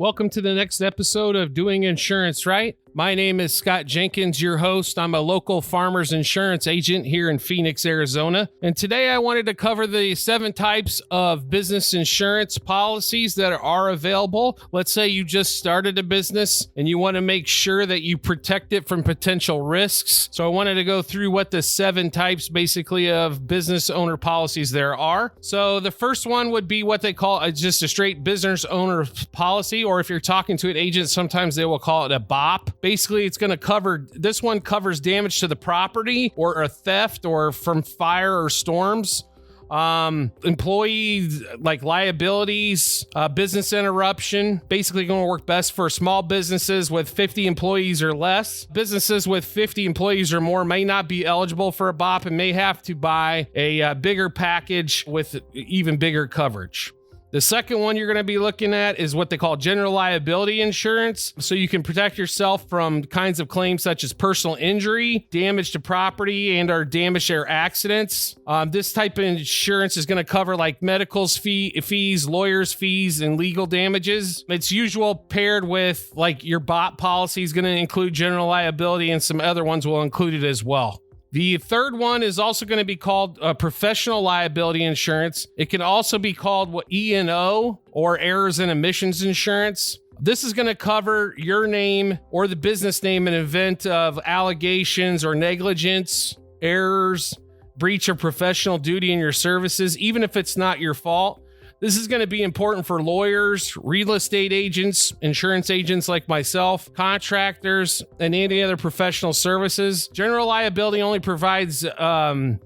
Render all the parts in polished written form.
Welcome to the next episode of Doing Insurance Right. My name is Scott Jenkins, your host. I'm a local farmers insurance agent here in Phoenix, Arizona. And today I wanted to cover the 7 types of business insurance policies that are available. Let's say you just started a business and you want to make sure that you protect it from potential risks. So I wanted to go through what the 7 types basically of business owner policies there are. So the first one would be what they call just a straight business owner policy, or if you're talking to an agent, sometimes they will call it a BOP. Basically, it's going to cover, this one covers damage to the property or a theft or from fire or storms, employee like liabilities, business interruption, basically going to work best for small businesses with 50 employees or less. Businesses with 50 employees or more may not be eligible for a BOP and may have to buy a bigger package with even bigger coverage. The second one you're going to be looking at is what they call general liability insurance. So you can protect yourself from kinds of claims such as personal injury, damage to property, and or damage or accidents. This type of insurance is going to cover like medicals fees, lawyers' fees, and legal damages. It's usual paired with like your BOP policy is going to include general liability, and some other ones will include it as well. The third one is also going to be called professional liability insurance. It can also be called E&O, or errors and omissions insurance. This is going to cover your name or the business name in event of allegations or negligence, errors, breach of professional duty in your services, even if it's not your fault. This is going to be important for lawyers, real estate agents, insurance agents like myself, contractors, and any other professional services. General liability only provides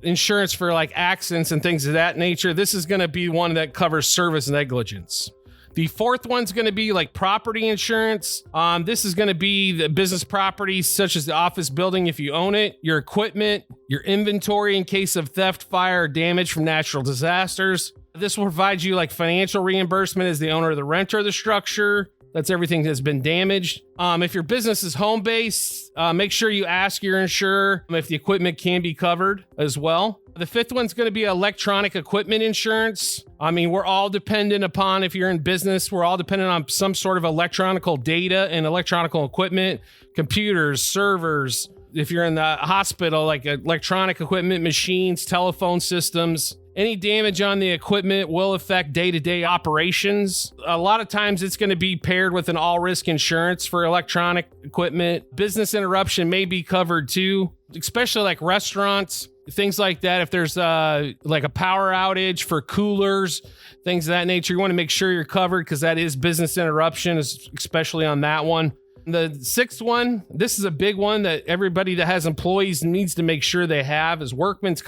insurance for like accidents and things of that nature. This is going to be one that covers service negligence. The fourth one's going to be like property insurance. This is going to be the business properties such as the office building if you own it, your equipment, your inventory in case of theft, fire, or damage from natural disasters. This will provide you like financial reimbursement as the owner of the renter of the structure. That's everything that's been damaged. If your business is home-based, make sure you ask your insurer if the equipment can be covered as well. The fifth one's going to be electronic equipment insurance. I mean, we're all dependent upon, if you're in business, we're all dependent on some sort of electronical data and electronical equipment, computers, servers. If you're in the hospital, like electronic equipment, machines, telephone systems. Any damage on the equipment will affect day-to-day operations. A lot of times it's going to be paired with an all-risk insurance for electronic equipment. Business interruption may be covered too, especially like restaurants, things like that. If there's like a power outage for coolers, things of that nature, you want to make sure you're covered because that is business interruption, especially on that one. The sixth one, this is a big one that everybody that has employees needs to make sure they have, is workers'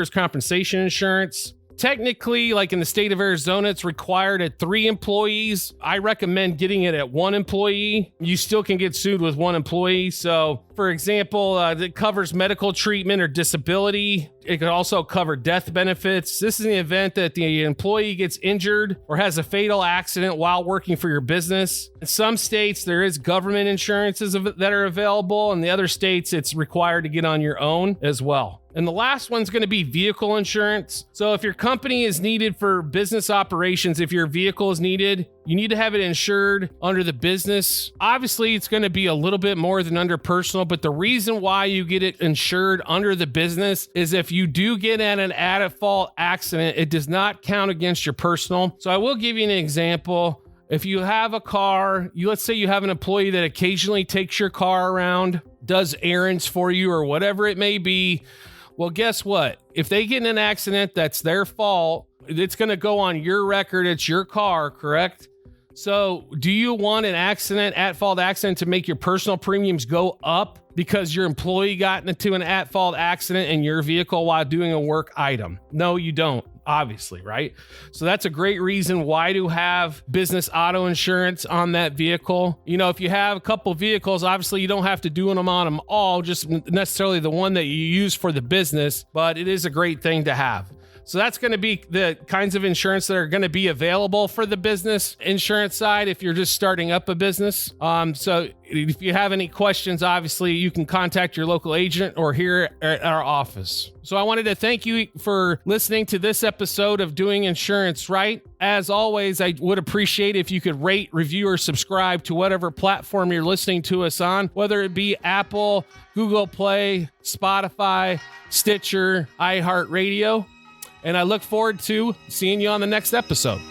compensation insurance. Technically, like in the state of Arizona, it's required at 3 employees. I recommend getting it at 1 employee. You still can get sued with 1 employee. So, for example, it covers medical treatment or disability. It could also cover death benefits. This is in the event that the employee gets injured or has a fatal accident while working for your business. In some states, there is government insurances that are available. In the other states, it's required to get on your own as well. And the last one's going to be vehicle insurance. So if your company is needed for business operations, if your vehicle is needed, you need to have it insured under the business. Obviously, it's going to be a little bit more than under personal, but the reason why you get it insured under the business is if you do get in an at-fault accident, it does not count against your personal. So I will give you an example. If you have a car, let's say you have an employee that occasionally takes your car around, does errands for you or whatever it may be. Well, guess what? If they get in an accident, that's their fault. It's going to go on your record. It's your car, correct? So do you want an accident, at-fault accident, to make your personal premiums go up because your employee got into an at-fault accident in your vehicle while doing a work item? No, you don't, obviously, right? So that's a great reason why to have business auto insurance on that vehicle. You know, if you have a couple vehicles, obviously you don't have to do them on them all, just necessarily the one that you use for the business, but it is a great thing to have. So that's going to be the kinds of insurance that are going to be available for the business insurance side if you're just starting up a business. So if you have any questions, obviously you can contact your local agent or here at our office. So I wanted to thank you for listening to this episode of Doing Insurance Right. As always, I would appreciate if you could rate, review, or subscribe to whatever platform you're listening to us on, whether it be Apple, Google Play, Spotify, Stitcher, iHeartRadio. And I look forward to seeing you on the next episode.